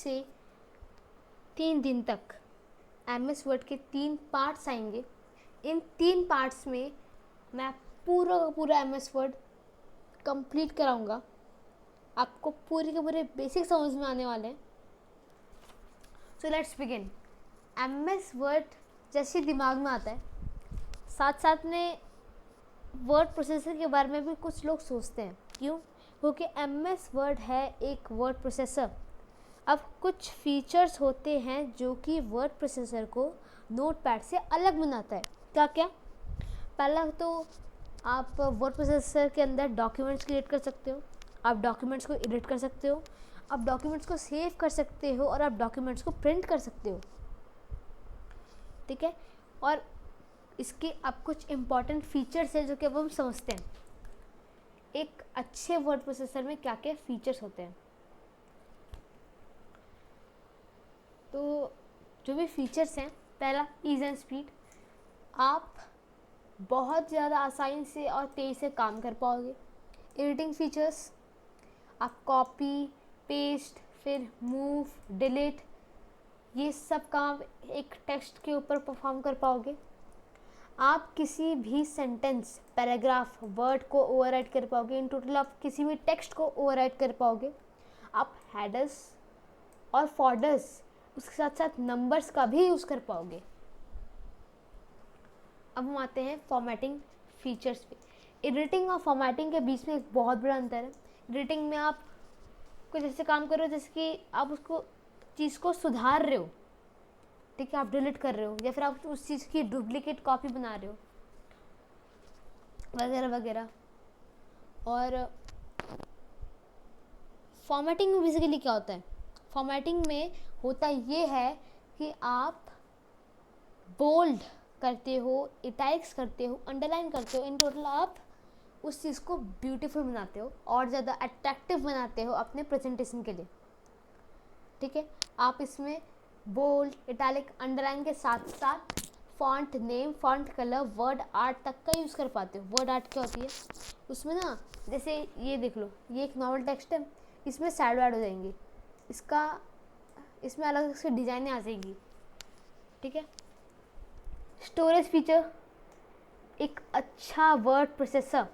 से 3 दिन तक MS वर्ड के 3 पार्ट्स आएंगे। इन 3 पार्ट्स में मैं पूरा का पूरा MS वर्ड कंप्लीट कराऊंगा। आपको पूरे के पूरे बेसिक समझ में आने वाले हैं। So let's begin. MS word जैसे दिमाग में आता है, साथ साथ में वर्ड प्रोसेसर के बारे में भी कुछ लोग सोचते हैं। क्यों? क्योंकि MS वर्ड है एक वर्ड प्रोसेसर। अब कुछ फीचर्स होते हैं जो कि वर्ड प्रोसेसर को नोटपैड से अलग बनाता है। क्या क्या? पहला तो आप वर्ड प्रोसेसर के अंदर डॉक्यूमेंट्स क्रिएट कर सकते हो, आप डॉक्यूमेंट्स को एडिट कर सकते हो, आप डॉक्यूमेंट्स को सेव कर सकते हो और आप डॉक्यूमेंट्स को प्रिंट कर सकते हो। ठीक है। और इसके अब कुछ इम्पॉर्टेंट फीचर्स हैं जो कि अब हम समझते हैं। एक अच्छे वर्ड प्रोसेसर में क्या क्या फीचर्स होते हैं। तो जो भी फीचर्स हैं, पहला ईज एंड स्पीड। आप बहुत ज़्यादा आसानी से और तेज़ से काम कर पाओगे। एडिटिंग फीचर्स, आप कॉपी पेस्ट फिर मूव डिलीट ये सब काम एक टेक्स्ट के ऊपर परफॉर्म कर पाओगे। आप किसी भी सेंटेंस, पैराग्राफ, वर्ड को ओवरराइट कर पाओगे। इन टोटल आप किसी भी टेक्स्ट को ओवरराइट कर पाओगे। आप हेडर्स और फोल्डर्स, उसके साथ साथ नंबर्स का भी यूज़ कर पाओगे। अब हम आते हैं फॉर्मेटिंग फीचर्स पे। एडिटिंग और फॉर्मेटिंग के बीच में एक बहुत बड़ा अंतर है। एडिटिंग में आप कुछ ऐसे काम कर रहे हो जैसे कि आप उसको चीज़ को सुधार रहे हो, ठीक है, आप डिलीट कर रहे हो या फिर आप उस चीज़ की डुप्लीकेट कॉपी बना रहे हो वगैरह वगैरह। और फॉर्मेटिंग में बेसिकली क्या होता है? फॉर्मेटिंग में होता ये है कि आप बोल्ड करते हो, इटैलिक्स करते हो, अंडरलाइन करते हो। इन टोटल आप उस चीज़ को ब्यूटीफुल बनाते हो और ज़्यादा अट्रैक्टिव बनाते हो अपने प्रेजेंटेशन के लिए। ठीक है। आप इसमें बोल्ड, इटैलिक, अंडरलाइन के साथ साथ font name, font colour, word art तक का यूज़ कर पाते हो। वर्ड आर्ट क्या होती है? उसमें ना, जैसे ये देख लो, ये एक नॉर्मल टेक्स्ट है, इसमें शैडो ऐड हो जाएंगी, इसमें अलग से डिज़ाइनें आ जाएगी। ठीक है। स्टोरेज फीचर, एक अच्छा वर्ड प्रोसेसर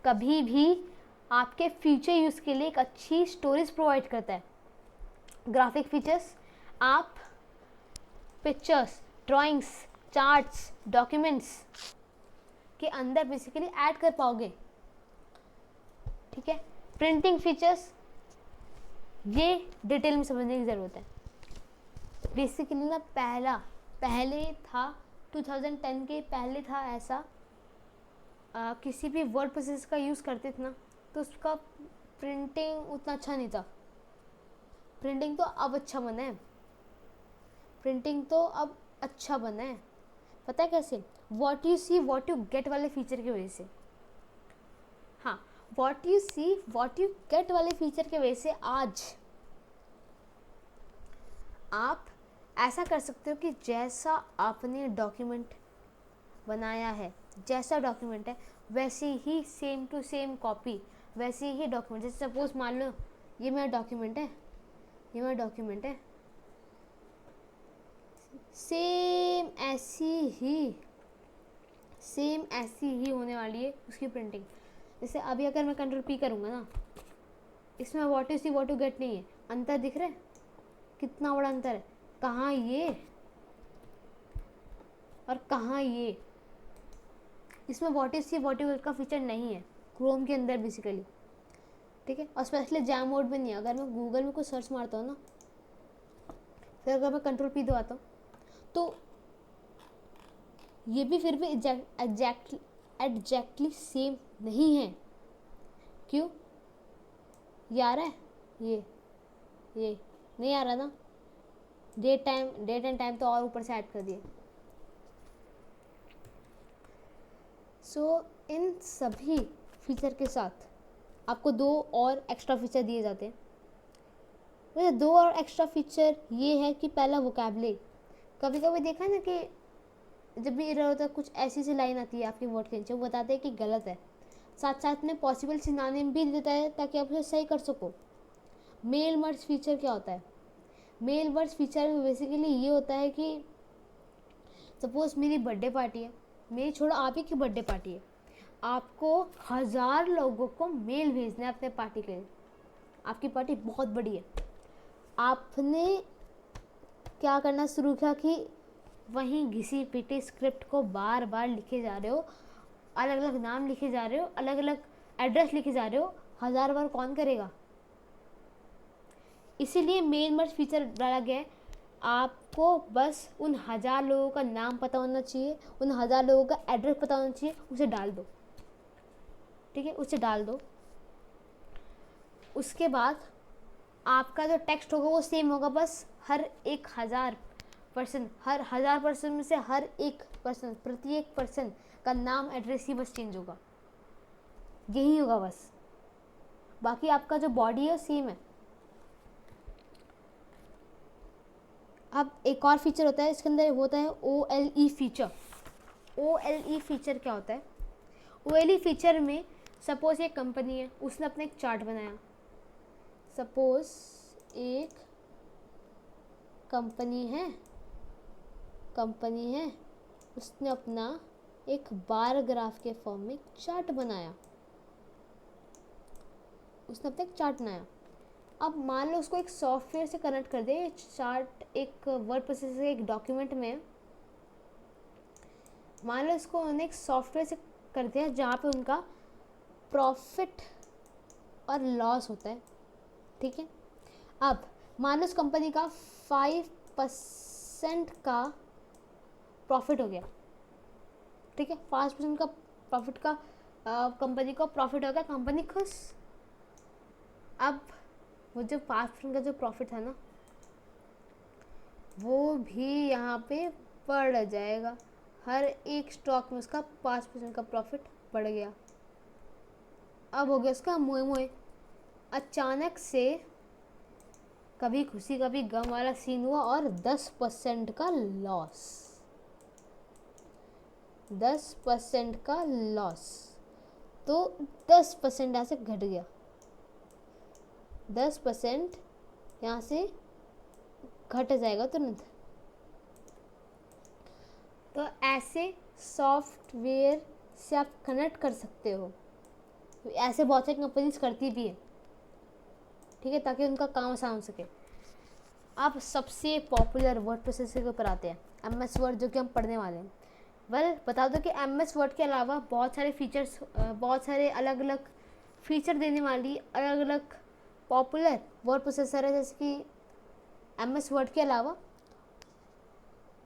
कभी भी आपके फ्यूचर यूज़ के लिए एक अच्छी स्टोरेज प्रोवाइड करता है। ग्राफिक फीचर्स, आप पिक्चर्स, ड्राइंग्स, चार्ट्स, डॉक्यूमेंट्स के अंदर बेसिकली ऐड कर पाओगे। ठीक है। प्रिंटिंग फीचर्स, ये डिटेल में समझने की ज़रूरत है। बेसिकली ना पहले था 2010 के पहले था ऐसा, किसी भी वर्ड प्रोसेस का यूज़ करते थे ना तो उसका प्रिंटिंग उतना अच्छा नहीं था। प्रिंटिंग तो अब अच्छा बना है, प्रिंटिंग तो अब अच्छा बना है। पता है कैसे? What you see what you get वाले फीचर की वजह से। हाँ, what you see what you get वाले फीचर की वजह से आज आप ऐसा कर सकते हो कि जैसा आपने डॉक्यूमेंट बनाया है, जैसा डॉक्यूमेंट है वैसे ही सेम टू सेम कॉपी, वैसे ही डॉक्यूमेंट। जैसे सपोज मान लो ये मेरा डॉक्यूमेंट है, ये मेरा डॉक्यूमेंट है, सेम ऐसी ही होने वाली है उसकी प्रिंटिंग। जैसे अभी अगर मैं कंट्रोल P करूँगा ना, इसमें what you see what you get नहीं है। अंतर दिख रहा है? कितना बड़ा अंतर है। कहाँ ये और कहाँ ये। इसमें what you see what you get का फीचर नहीं है क्रोम के अंदर बेसिकली। ठीक है। और स्पेशली जैम मोड में नहीं है। अगर मैं गूगल में कुछ सर्च मारता हूँ ना, फिर अगर मैं कंट्रोल P दबाता हूँ तो ये भी फिर भी एग्जैक्टली सेम नहीं है। क्यों? ये आ रहा है, ये नहीं आ रहा ना। डेट एंड टाइम तो और ऊपर से ऐड कर दिए। सो इन सभी फीचर के साथ आपको 2 और एक्स्ट्रा फीचर दिए जाते हैं। वैसे 2 और एक्स्ट्रा फीचर ये है कि पहला वोकैबुलरी। कभी कभी देखा है ना कि जब भी एरर होता है, कुछ ऐसी सी लाइन आती है आपके वर्ड के नीचे, वो बताते हैं कि गलत है, साथ साथ में पॉसिबल सिनोनिम भी देता है ताकि आप उसे सही कर सको। मेल मर्ज फीचर क्या होता है? मेल वर्ड्स फीचर में बेसिकली ये होता है कि सपोज मेरी बर्थडे पार्टी है, मेरी छोड़ो आप ही की बर्थडे पार्टी है, आपको 1000 लोगों को मेल भेजना है अपने पार्टी के लिए, आपकी पार्टी बहुत बड़ी है, आपने क्या करना शुरू किया कि वहीं घिसी पिटी स्क्रिप्ट को बार बार लिखे जा रहे हो, अलग अलग नाम लिखे जा रहे हो, अलग अलग एड्रेस लिखे जा रहे हो, 1000 बार कौन करेगा। इसीलिए मेल मर्ज फीचर डाला गया है। आपको बस उन 1000 लोगों का नाम पता होना चाहिए, उन 1000 लोगों का एड्रेस पता होना चाहिए, उसे डाल दो, ठीक है, उसे डाल दो। उसके बाद आपका जो टेक्स्ट होगा वो सेम होगा, बस हर एक 1000 पर्सन में से हर एक पर्सन, प्रत्येक पर्सन का नाम एड्रेस ही बस चेंज होगा, यही होगा बस, बाकी आपका जो बॉडी है सेम है। अब एक और फीचर होता है इसके अंदर, होता है OLE फीचर। OLE फीचर क्या होता है? OLE फीचर में सपोज एक कंपनी है, उसने अपना एक चार्ट बनाया, सपोज एक कंपनी है, उसने अपना एक बार ग्राफ के फॉर्म में चार्ट बनाया, अब मान लो उसको एक सॉफ्टवेयर से कनेक्ट कर दे, चार्ट एक वर्ड प्रोसेसर एक डॉक्यूमेंट में, मान लो इसको उन्होंने एक सॉफ्टवेयर से कर दिया जहाँ पे उनका प्रॉफिट और लॉस होता है, ठीक है। अब मान लो उस कंपनी का 5% का प्रॉफिट हो गया, ठीक है, 5% का प्रॉफिट का कंपनी को प्रॉफिट हो गया, कंपनी खुश। अब वो जो 5% का जो प्रॉफिट है ना, वो भी यहाँ पे बढ़ जाएगा, हर एक स्टॉक में उसका 5% का प्रॉफिट बढ़ गया। अब हो गया उसका मोए मोए, अचानक से कभी खुशी कभी गम वाला सीन हुआ और 10% का लॉस, 10% का लॉस, तो 10% यहाँ से घट गया, 10% यहाँ से घट जाएगा तुरंत। तो ऐसे सॉफ्टवेयर से आप कनेक्ट कर सकते हो, ऐसे बहुत सारी कंपनीज करती भी है, ठीक है, ताकि उनका काम आसान हो सके। अब सबसे पॉपुलर वर्ड प्रोसेसर के ऊपर आते हैं, MS वर्ड, जो कि हम पढ़ने वाले हैं। बता दो कि MS वर्ड के अलावा बहुत सारे फीचर्स, बहुत सारे अलग अलग फीचर देने वाली अलग अलग पॉपुलर वर्ड प्रोसेसर है, जैसे कि MS वर्ड के अलावा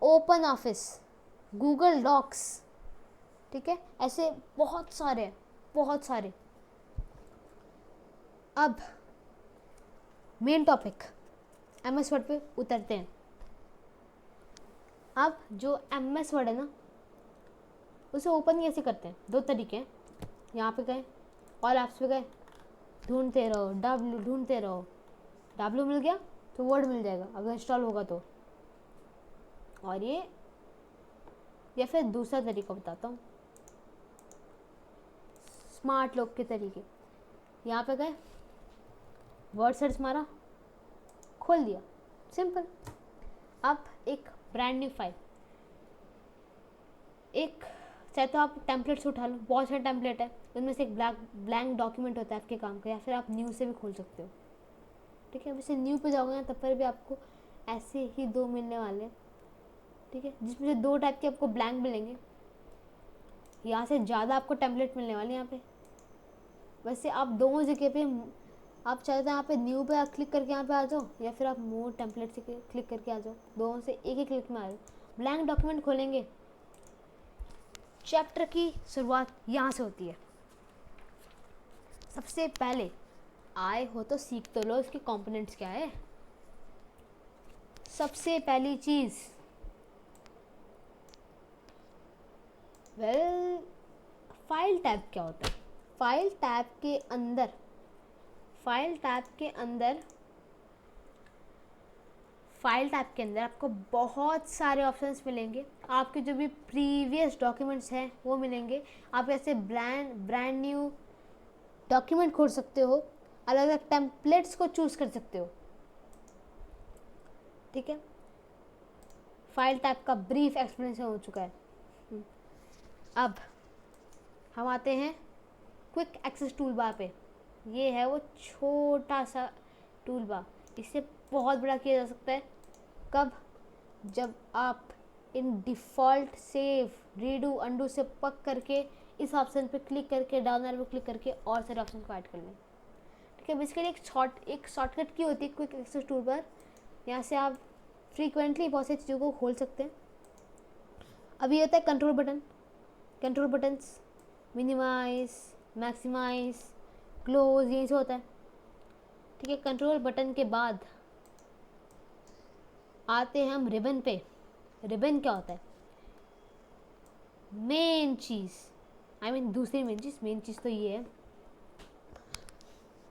ओपन ऑफिस, गूगल डॉक्स, ठीक है, ऐसे बहुत सारे। अब मेन टॉपिक MS वर्ड पे उतरते हैं। अब जो MS वर्ड है ना, उसे ओपन कैसे करते हैं? 2 तरीके हैं। यहाँ पे गए, ऑल ऐप्स पे गए, ढूंढते रहो, W मिल गया तो वर्ड मिल जाएगा अगर इंस्टॉल होगा तो। और ये, या फिर दूसरा तरीका बताता हूँ, स्मार्ट लोग के तरीके। यहाँ पे गए, वर्ड सर्च मारा, खोल दिया, सिंपल। अब एक ब्रांड न्यू फाइल, एक चाहे तो आप टेम्पलेट से उठा लो, बहुत सारे टेम्पलेट है, उनमें से एक ब्लैंक डॉक्यूमेंट होता है आपके काम का, या फिर आप न्यू से भी खोल सकते हो, ठीक है। वैसे न्यू पे जाओगे ना तब पर भी आपको ऐसे ही 2 मिलने वाले, ठीक है, जिसमें से 2 टाइप के आपको ब्लैंक मिलेंगे, यहाँ से ज़्यादा आपको टेम्पलेट मिलने वाले यहाँ पे। वैसे आप दोनों जगह पे, आप चाहे तो यहाँ पे न्यू पे आप क्लिक करके यहाँ पे आ जाओ, या फिर आप मोर टेम्पलेट से क्लिक करके आ जाओ, दोनों से एक ही क्लिक में आ जाओ। ब्लैंक डॉक्यूमेंट खोलेंगे, चैप्टर की शुरुआत यहाँ से होती है। सबसे पहले आए हो तो सीख तो लो इसके कंपोनेंट्स क्या है। सबसे पहली चीज़, फाइल टैब क्या होता है? फाइल टैब के अंदर आपको बहुत सारे ऑप्शंस मिलेंगे। आपके जो भी प्रीवियस डॉक्यूमेंट्स हैं वो मिलेंगे। आप ऐसे ब्रांड न्यू डॉक्यूमेंट खोल सकते हो, अलग अलग टेम्पलेट्स को चूज़ कर सकते हो। ठीक है, फाइल टाइप का ब्रीफ एक्सप्लेनेशन हो चुका है। अब हम आते हैं क्विक एक्सेस टूल बार पे। ये है वो छोटा सा टूल बार, इससे बहुत बड़ा किया जा सकता है। कब? जब आप इन डिफ़ॉल्ट सेव रीडू अंडू से पक करके इस ऑप्शन पे क्लिक करके डाउन एरो पे क्लिक करके और सारे ऑप्शन को ऐड कर लें। ठीक है, बेसिकली एक शॉर्टकट की होती है क्विक एक्सेस टूल बार। यहाँ से आप फ्रीक्वेंटली बहुत सी चीज़ों को खोल सकते हैं। अब ये होता है control button. Control buttons minimise, maximise, close, यही से होता है। ठीक है, कंट्रोल बटन के बाद आते हैं हम रिबन पे। रिबन क्या होता है? मेन चीज़, दूसरी मेन चीज़ तो ये है।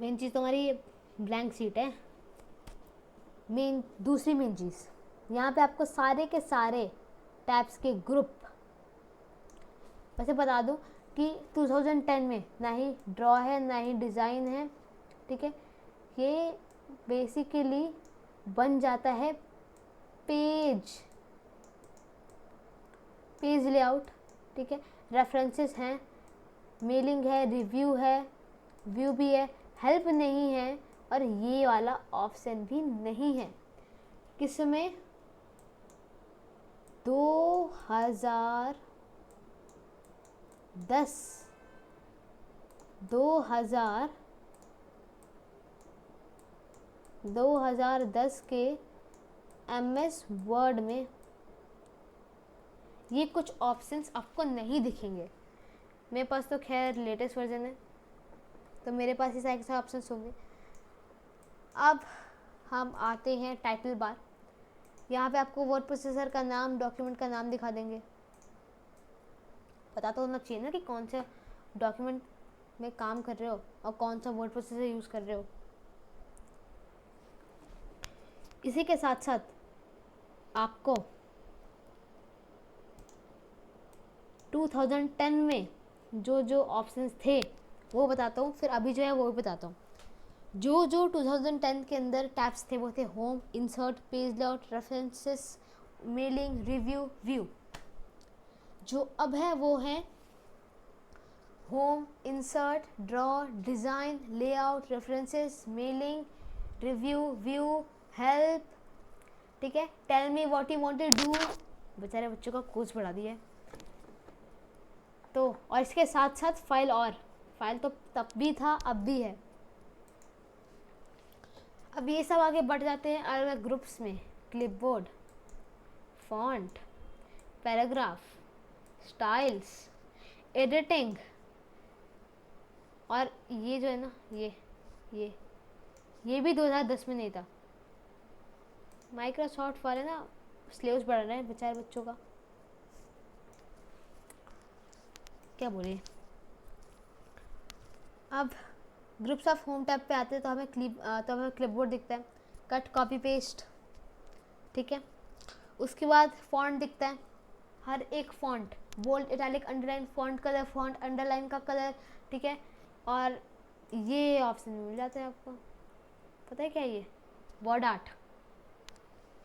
मेन चीज़ तो हमारी ब्लैंक सीट है। दूसरी मेन चीज़, यहाँ पे आपको सारे के सारे टैब्स के ग्रुप। वैसे बता दूँ कि 2010 में ना ही ड्रॉ है ना ही डिज़ाइन है। ठीक है, ये बेसिकली बन जाता है पेज लेआउट। ठीक है, रेफरेंसेस हैं, मेलिंग है, रिव्यू है, व्यू भी है, हेल्प नहीं है और ये वाला ऑप्शन भी नहीं है। किसमें? 2010 के MS वर्ड में ये कुछ ऑप्शंस आपको नहीं दिखेंगे। मेरे पास तो खैर लेटेस्ट वर्जन है, तो मेरे पास ये सारे ऑप्शंस होंगे। अब हम आते हैं टाइटल बार। यहाँ पे आपको वर्ड प्रोसेसर का नाम, डॉक्यूमेंट का नाम दिखा देंगे। पता तो होना चाहिए ना कि कौन से डॉक्यूमेंट में काम कर रहे हो और कौन सा वर्ड प्रोसेसर यूज़ कर रहे हो। इसी के साथ साथ आपको 2010 में जो ऑप्शंस थे वो बताता हूँ, फिर अभी जो है वो भी बताता हूँ। जो 2010 के अंदर टैब्स थे वो थे home, insert, page layout, references, mailing, review, view. जो अब है वो है home, insert, draw, design, layout, references, mailing, review, view, help. ठीक है, tell me what you want to do. बेचारे बच्चों का कोर्स बढ़ा दिया है तो। और इसके साथ साथ फाइल तो तब भी था, अब भी है। अब ये सब आगे बढ़ जाते हैं अलग अलग ग्रुप्स में। Clipboard, font, paragraph, styles, editing, और ये जो है ना ये भी 2010 में नहीं था। माइक्रोसॉफ्ट वाले ना सिलेबस बढ़ा रहे हैं बेचारे बच्चों का, क्या बोले। अब ग्रुप्स ऑफ होम टैब पे आते हैं तो हमें क्लिपबोर्ड दिखता है, कट, कॉपी, पेस्ट। ठीक है, उसके बाद फॉन्ट दिखता है, हर एक font, bold, italic, underline, font colour, font underline का कलर। ठीक है, और ये ऑप्शन मिल जाता है आपको। पता है क्या ये? Word art.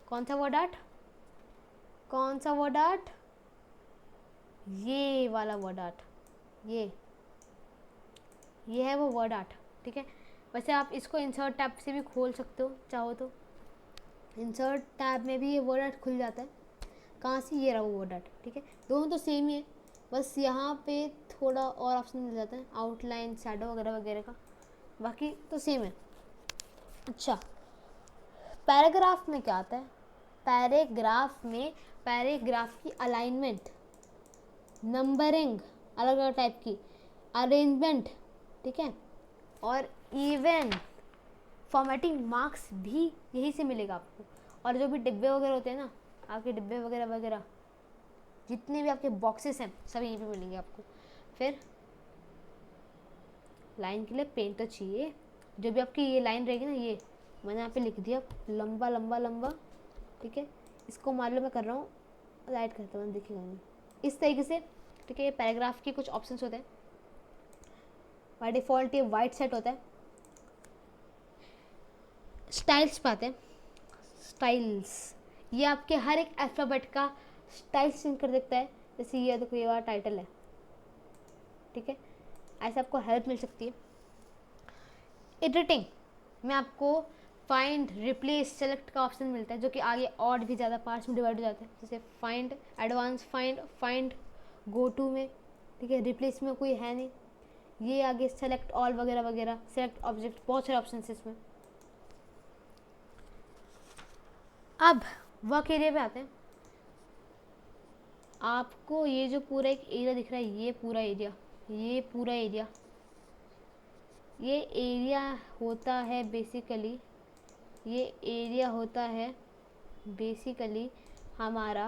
कौन सा वर्ड आर्ट? ये वाला वर्ड आर्ट, ये है वो वर्ड आर्ट। ठीक है, वैसे आप इसको इंसर्ट टैब से भी खोल सकते हो चाहो तो। इंसर्ट टैब में भी ये वर्ड आर्ट खुल जाता है। कहाँ से? ये रहा वो वर्ड आर्ट। ठीक है, दोनों तो सेम ही है, बस यहाँ पे थोड़ा और ऑप्शन मिल जाता है, आउटलाइन, शैडो वगैरह वगैरह का, बाकी तो सेम है। अच्छा, पैराग्राफ में क्या आता है? पैराग्राफ की अलाइनमेंट, नंबरिंग, अलग अलग टाइप की, अरेंजमेंट। ठीक है, और इवन फॉर्मेटिंग मार्क्स भी यही से मिलेगा आपको। और जो भी डिब्बे वगैरह होते हैं ना, आपके डिब्बे वगैरह जितने भी आपके बॉक्सेस हैं सब यहीं पे मिलेंगे आपको। फिर लाइन के लिए पेन तो चाहिए। जो भी आपकी ये लाइन रहेगी ना, ये मैंने यहाँ पे लिख दिया लंबा लंबा लंबा। ठीक है, इसको मान लो मैं कर रहा हूँ, लाइट करता हूँ, दिखेगा नहीं इस तरीके से। ठीक है, ये पैराग्राफ के कुछ ऑप्शंस होते हैं। बाय डिफ़ॉल्ट ये वाइट सेट होता है। स्टाइल्स पे आते हैं। स्टाइल्स, ये आपके हर एक अल्फ़ाबेट का स्टाइल चेंज कर देता है। जैसे ये देखो, ये वाला टाइटल है, ठीक है, ऐसे आपको हेल्प मिल सकती है। एडिटिंग में आपको फाइंड, रिप्लेस, सेलेक्ट का ऑप्शन मिलता है, जो कि आगे और भी ज़्यादा पार्ट्स में डिवाइड हो जाते हैं, जैसे find, advance find, find go to में, ठीक है, रिप्लेस में कोई है नहीं, ये आगे सेलेक्ट ऑल वगैरह वगैरह, सेलेक्ट ऑब्जेक्ट, बहुत सारे ऑप्शन है इसमें। अब वर्क एरिया पे आते हैं। आपको ये जो पूरा एक एरिया दिख रहा है, ये पूरा एरिया, ये पूरा एरिया, ये एरिया होता है बेसिकली, ये एरिया होता है बेसिकली हमारा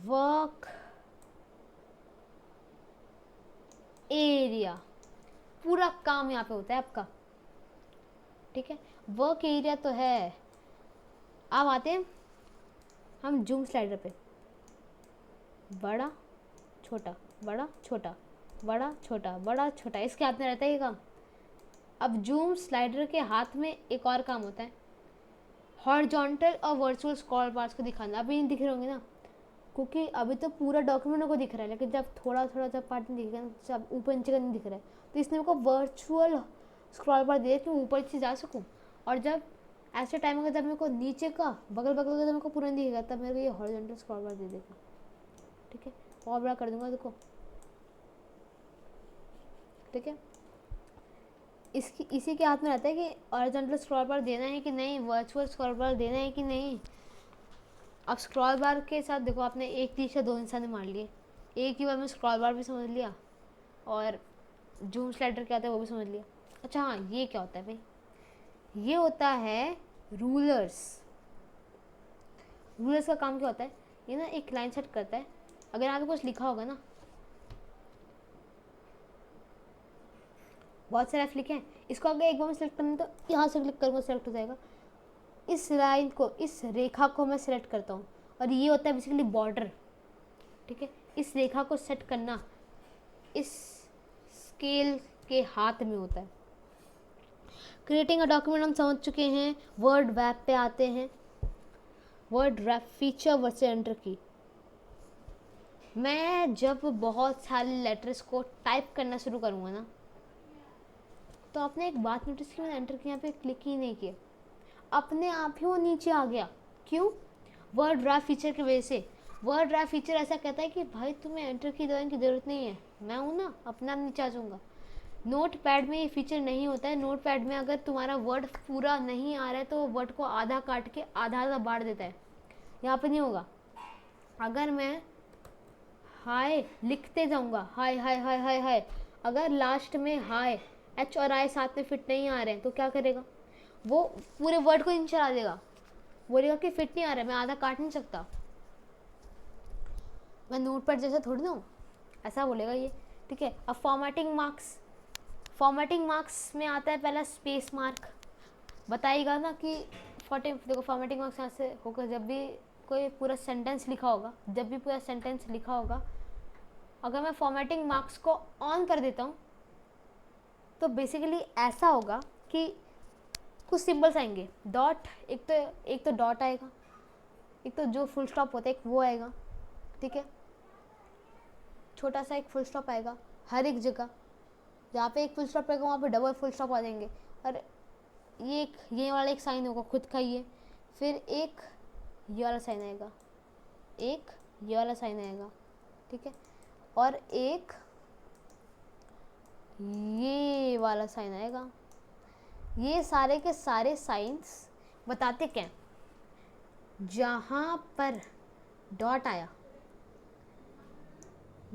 वर्क एरिया। पूरा काम यहाँ पे होता है आपका, ठीक है, वर्क एरिया तो है। अब आते हैं हम जूम स्लाइडर पे, बड़ा छोटा, बड़ा छोटा, बड़ा छोटा, बड़ा छोटा, इसके हाथ में रहता है ये काम। अब जूम स्लाइडर के हाथ में एक और काम होता है, हॉरिजॉन्टल और वर्चुअल स्क्रॉल बार्स को दिखाना। अभी नहीं दिख रहे होंगे ना, क्योंकि अभी तो पूरा डॉक्यूमेंट को दिख रहा है, लेकिन जब थोड़ा थोड़ा जब पार्ट नहीं दिखेगा, जब ऊपर नीचे का नहीं दिख रहा है, तो इसने मेरे को वर्चुअल स्क्रॉल बार दिया कि मैं ऊपर से जा सकूँ। और जब ऐसे टाइम होगा जब मेरे को नीचे का बगल बगल का जब मेरे को पूरा नहीं दिखेगा, तब मेरे को ये हॉरिजॉन्टल स्क्रॉल बार दे देगा, ठीक है, और बड़ा कर दूंगा देखो, ठीक है। इसी के हाथ में रहता है कि हॉरिजॉन्टल स्क्रॉल बार देना है कि नहीं, वर्चुअल स्क्रॉल बार देना है कि नहीं। अब स्क्रॉल बार के साथ देखो, आपने एक तीर से दो निशाने मार लिए, एक ही बार में स्क्रॉल बार भी समझ लिया और जूम स्लाइडर क्या होता है वो भी समझ लिया। अच्छा हाँ, ये क्या होता है भाई, ये होता है रूलर्स। रूलर्स का काम क्या होता है, ये ना एक लाइन सेट करता है। अगर यहाँ पे कुछ लिखा होगा ना, बहुत सारे लिखे हैं, इसको अगर एक बार में सेलेक्ट करना तो यहाँ से क्लिक करूँगा, सेलेक्ट हो जाएगा। इस लाइन को, इस रेखा को मैं सेलेक्ट करता हूँ, और ये होता है बेसिकली बॉर्डर, ठीक है। इस रेखा को सेट करना इस स्केल के हाथ में होता है। क्रिएटिंग अ डॉक्यूमेंट हम समझ चुके हैं। वर्ड रैप पे आते हैं। Word rap feature versus enter की। मैं जब बहुत सारे लेटर्स को टाइप करना शुरू करूँगा ना, तो आपने एक बात नोटिस की, मैंने एंटर की यहाँ पे क्लिक ही नहीं किया, अपने आप ही वो नीचे आ गया। क्यों? वर्ड रैप फीचर की वजह से। वर्ड रैप फीचर ऐसा कहता है कि भाई तुम्हें एंटर की दबाने की ज़रूरत नहीं है, मैं हूँ ना, अपने आप नीचे आ जाऊँगा। नोट पैड में ये फीचर नहीं होता है। नोट पैड में अगर तुम्हारा वर्ड पूरा नहीं आ रहा है तो वर्ड को आधा काट के आधा आधा बांट देता है। यहाँ पे नहीं होगा। अगर मैं हाय लिखते जाऊँगा, हाय हाय हाय हाय हाय, अगर लास्ट में हाय एच और आई साथ में फिट नहीं आ रहे हैं तो क्या करेगा, वो पूरे वर्ड को नीचे चला देगा, बोलेगा कि फिट नहीं आ रहा है, मैं आधा काट नहीं सकता। मैं नोट पैड जैसा थोड़ी ना हूँ, ऐसा बोलेगा ये, ठीक है। अब फॉर्मेटिंग मार्क्स, फॉर्मेटिंग मार्क्स में आता है पहला स्पेस मार्क। बताइएगा ना कि देखो फॉर्मेटिंग मार्क्स यहाँ से होकर जब भी कोई पूरा सेंटेंस लिखा होगा, जब भी पूरा सेंटेंस लिखा होगा, अगर मैं फॉर्मेटिंग मार्क्स को ऑन कर देता हूँ तो बेसिकली ऐसा होगा कि कुछ सिंबल्स आएंगे। डॉट, एक तो डॉट आएगा, एक तो जो फुल स्टॉप होता है एक वो आएगा, ठीक है। छोटा सा एक फुल स्टॉप आएगा हर एक जगह, जहाँ पे एक फुल स्टॉप आएगा वहाँ पे डबल फुल स्टॉप आ जाएंगे। और ये वाला एक साइन होगा खुद का, ये फिर एक ये वाला साइन आएगा, एक ये वाला साइन आएगा, ठीक है, और एक ये वाला साइन आएगा। ये सारे के सारे साइंस बताते क्या, जहाँ पर डॉट आया,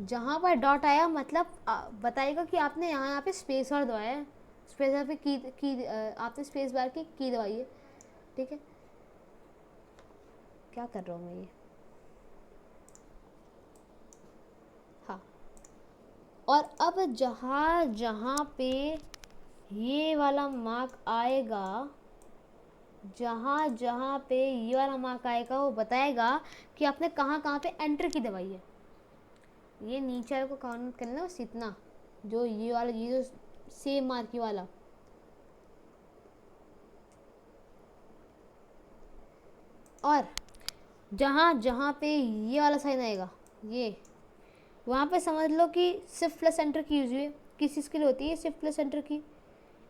जहाँ पर डॉट आया मतलब बताएगा कि आपने यहाँ पे स्पेस बार दबाया है, स्पेस बार पे की आपने स्पेस बार की दबाई है, ठीक है। क्या कर रहा हूँ मैं ये, हाँ। और अब जहाँ जहाँ पे ये वाला मार्क आएगा, जहाँ जहाँ पे ये वाला मार्क आएगा वो बताएगा कि आपने कहाँ कहाँ पे एंटर की दबाई है। ये नीचे वाले को काउंट कर लेना बस इतना, जो ये वाला, ये जो सेम मार्क वाला, और जहाँ जहाँ पे ये वाला साइन आएगा, ये वहाँ पे समझ लो कि शिफ्ट प्लस एंटर की यूज हुई है। किस चीज़ के लिए होती है शिफ्ट प्लस एंटर की?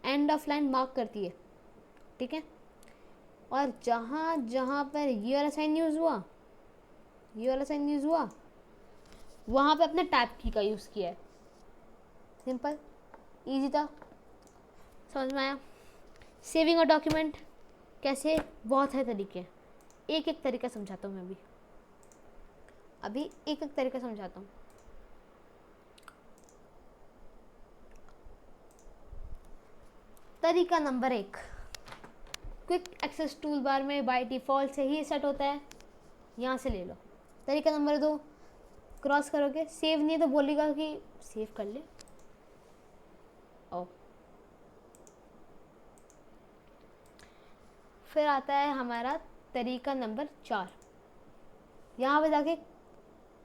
एंड ऑफ लाइन मार्क करती है, ठीक है। और जहाँ जहाँ पर ये वाला साइन यूज़ हुआ, ये वाला साइन यूज़ हुआ, वहाँ पे अपने टैब की का यूज़ किया है। सिंपल, इजी था, समझ में आया? सेविंग अ डॉक्यूमेंट कैसे? बहुत सारे तरीके हैं, एक एक तरीका समझाता हूँ मैं अभी एक एक तरीका समझाता हूँ। तरीका number 1, quick access tool bar में बाय डिफ़ॉल्ट से ही सेट होता है, यहाँ से ले लो। तरीका नंबर 2, क्रॉस करोगे, सेव नहीं तो बोलेगा कि सेव कर ले। ओ, फिर आता है हमारा तरीका नंबर 4, यहाँ पे जाके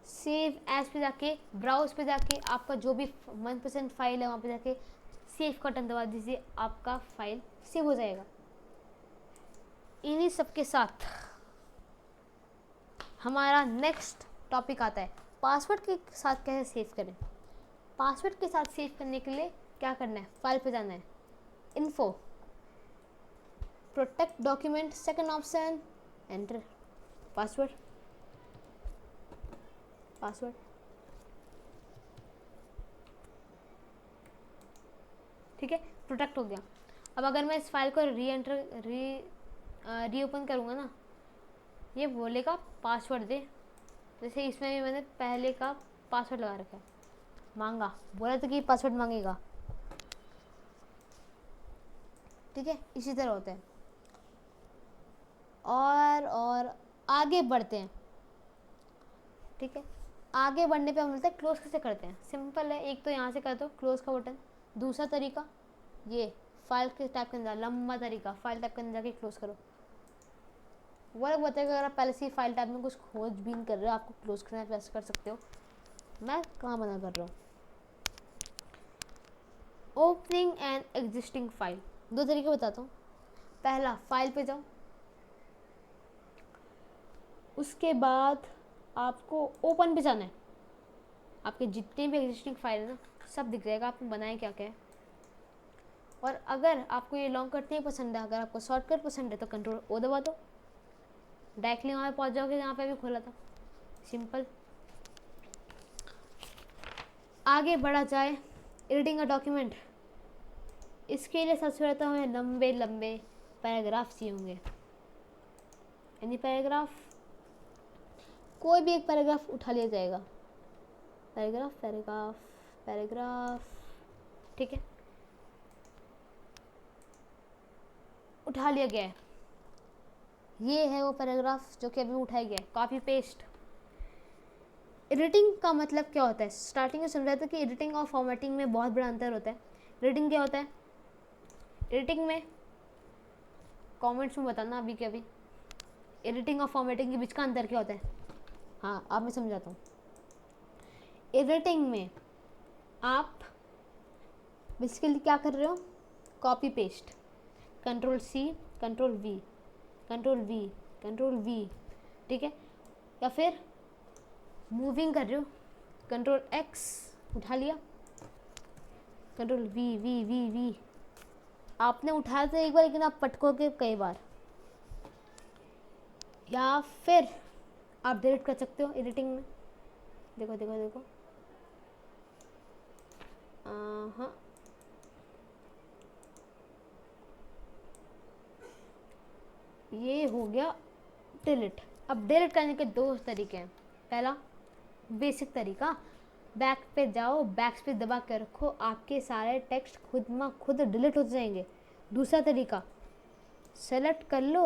सेव एज पे जाके ब्राउज पे जाके आपका जो भी मनपसंद फाइल है वहाँ पे जाके सेव का बटन दबा दीजिए, आपका फाइल सेव हो जाएगा। इन्हीं सब के साथ हमारा नेक्स्ट टॉपिक आता है पासवर्ड के साथ कैसे सेव करें। पासवर्ड के साथ सेव करने के लिए क्या करना है, फाइल पे जाना है, info, protect document, second option, enter password, password. ठीक है, प्रोटेक्ट हो गया। अब अगर मैं इस फाइल को रीओपन करूँगा ना, ये बोलेगा पासवर्ड दे। जैसे इसमें भी मैंने पहले का पासवर्ड लगा रखा है, मांगा, बोला तो कि पासवर्ड मांगेगा, ठीक है। इसी तरह होता है। और आगे बढ़ते हैं, ठीक है। आगे बढ़ने पे हम बोलते हैं क्लोज कैसे करते हैं। सिंपल है, एक तो यहाँ से कर दो क्लोज का बटन। दूसरा तरीका ये फाइल के टाइप के अंदर, लंबा तरीका, फाइल टाइप के अंदर जाके क्लोज करो। वो लोग बताएगा अगर आप पहले से फाइल टाइप में कुछ खोजबीन कर रहे हो, आपको क्लोज करना है, प्रेस कर सकते हो। मैं कहाँ मना कर रहा हूँ। ओपनिंग एंड एग्जिस्टिंग फाइल, दो तरीके बताता हूँ। पहला, फाइल पे जाओ, उसके बाद आपको ओपन पे जाना है। आपके जितने भी एग्जिस्टिंग फाइल है ना, सब दिख जाएगा आपने बनाया क्या क्या है। और अगर आपको ये लॉन्ग कट नहीं पसंद है, अगर आपको शॉर्टकट पसंद है, तो कंट्रोल ओ दबा दो, डायरेक्टली वहाँ पे पहुँच जाओगे जहाँ पे अभी खोला था। सिंपल। आगे बढ़ा जाए, एडिटिंग अ डॉक्यूमेंट, इसके लिए सबसे पहले तो हमें लंबे लंबे पैराग्राफ चाहिए होंगे। यानी पैराग्राफ, कोई भी एक पैराग्राफ उठा लिया जाएगा, पैराग्राफ पैराग्राफ पैराग्राफ, ठीक है, उठा लिया गया है। ये है वो पैराग्राफ जो कि अभी उठाया गया है, कॉपी पेस्ट। एडिटिंग का मतलब क्या होता है, स्टार्टिंग में समझाया था कि एडिटिंग और फॉर्मेटिंग में बहुत बड़ा अंतर होता है। एडिटिंग क्या होता है, एडिटिंग में कमेंट्स में बताना अभी के अभी, एडिटिंग और फॉर्मेटिंग के बीच का अंतर क्या होता है। हाँ, अब मैं समझाता हूँ। एडिटिंग में आप बेसिकली क्या कर रहे हो, copy paste, control C, control V, control V, control V, ठीक है। या फिर मूविंग कर रहे हो, कंट्रोल एक्स उठा लिया, control V V V V, आपने उठाया तो एक बार, लेकिन आप पटकोगे कई बार। या फिर आप डिलीट कर सकते हो एडिटिंग में। देखो देखो देखो, हाँ, ये हो गया डिलीट। अब डिलीट करने के दो तरीके हैं। पहला बेसिक तरीका, बैक पे जाओ, बैक पे दबा के रखो, आपके सारे टेक्स्ट खुद में खुद डिलीट हो जाएंगे। दूसरा तरीका, सेलेक्ट कर लो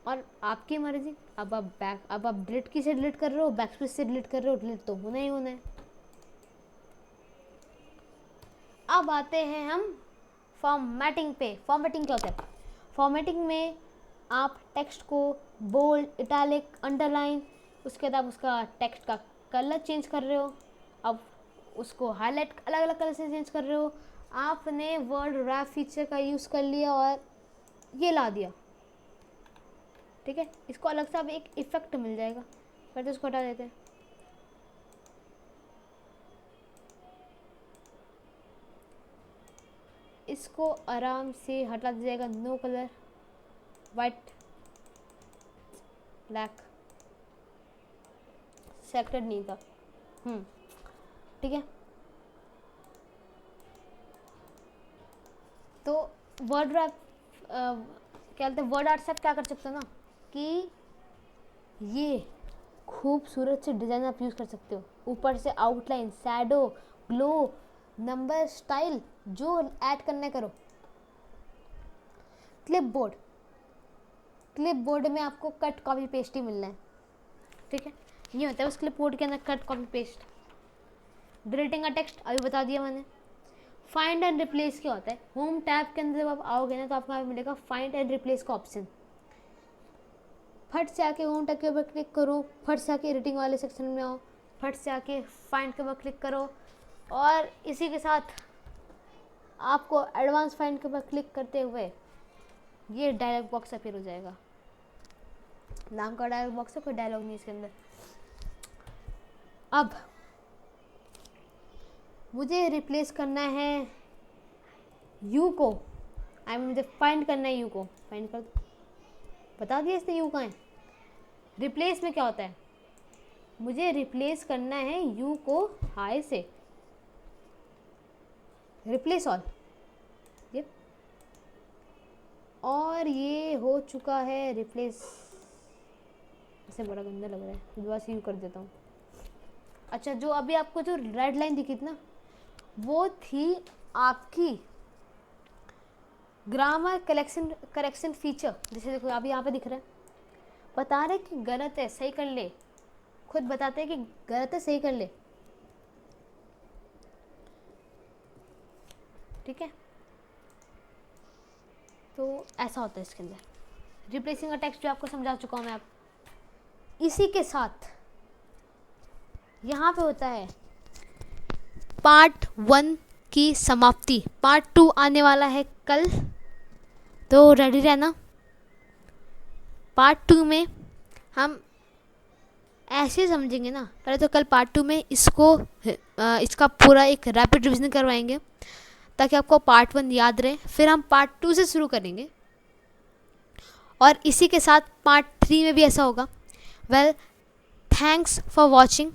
और आपकी मर्जी, अब आप डिलीट की से डिलीट कर रहे हो, बैक स्पेस से डिलीट कर रहे हो, डिलीट तो होना ही होना है। अब आते हैं हम फॉर्मेटिंग पे। फॉर्मेटिंग क्या होता है, फॉर्मेटिंग में आप टेक्स्ट को बोल्ड, इटैलिक, अंडरलाइन, उसके बाद आप उसका टेक्स्ट का कलर चेंज कर रहे हो, अब उसको हाईलाइट अलग अलग कलर से चेंज कर रहे हो। आपने वर्ड रैप फीचर का यूज़ कर लिया और ये ला दिया। ठीक है, इसको अलग से अब एक इफेक्ट मिल जाएगा। पहले तो इसको हटा देते हैं। इसको आराम से हटा दिया जाएगा। No colour, white, black, selected नहीं था। ठीक है, तो वर्ड रैप क्या बोलते हैं, वर्ड आर्ट से आप क्या कर सकते हो ना कि ये खूबसूरत से डिज़ाइन आप यूज़ कर सकते हो। ऊपर से outline, shadow, glow, number, style, जो ऐड करना है करो। क्लिपबोर्ड, क्लिपबोर्ड में आपको कट कॉपी पेस्ट ही मिलना है। ठीक है, ये होता है उस क्लिपबोर्ड के अंदर cut copy paste. Deleting a text अभी बता दिया मैंने। फाइंड एंड रिप्लेस क्या होता है, होम टैब के अंदर जब आप आओगे ना तो आपको यहाँ मिलेगा फाइंड एंड रिप्लेस का ऑप्शन। फट से आके होम टैब के ऊपर क्लिक करो, फट से आके एडिटिंग वाले सेक्शन में आओ, फट से आके फाइंड के ऊपर क्लिक करो, और इसी के साथ आपको एडवांस फाइंड के ऊपर क्लिक करते हुए ये डायलॉग बॉक्स अपीयर हो जाएगा। नाम का डायलॉग बॉक्स है, कोई डायलॉग नहीं इसके अंदर। अब मुझे रिप्लेस करना है यू को, मुझे फाइंड करना है यू को। फाइंड कर दो, बता दिया इसने यू कहाँ है। रिप्लेस में क्या होता है, मुझे रिप्लेस करना है यू को हाई से, रिप्लेस ऑल। ये और ये हो चुका है रिप्लेस। इसे बड़ा गंदा लग रहा है, दोबारा से यू कर देता हूँ। अच्छा, जो अभी आपको जो रेड लाइन दिखी थी ना, वो थी आपकी ग्रामर करेक्शन फीचर। जैसे देखो अभी यहाँ पे दिख रहा है, बता रहे कि गलत है सही कर ले, खुद बताते हैं कि गलत है सही कर ले। ठीक है, तो ऐसा होता है इसके अंदर। रिप्लेसिंग अ टेक्स्ट जो आपको समझा चुका हूँ मैं। आप इसी के साथ यहाँ पे होता है पार्ट 1 की समाप्ति। पार्ट 2 आने वाला है कल, तो रेडी रहना। पार्ट 2 में हम ऐसे समझेंगे ना, पहले तो कल पार्ट 2 में इसका पूरा एक रैपिड रिवीजन करवाएंगे ताकि आपको पार्ट 1 याद रहे। फिर हम पार्ट 2 से शुरू करेंगे, और इसी के साथ पार्ट 3 में भी ऐसा होगा। Well, thanks for watching.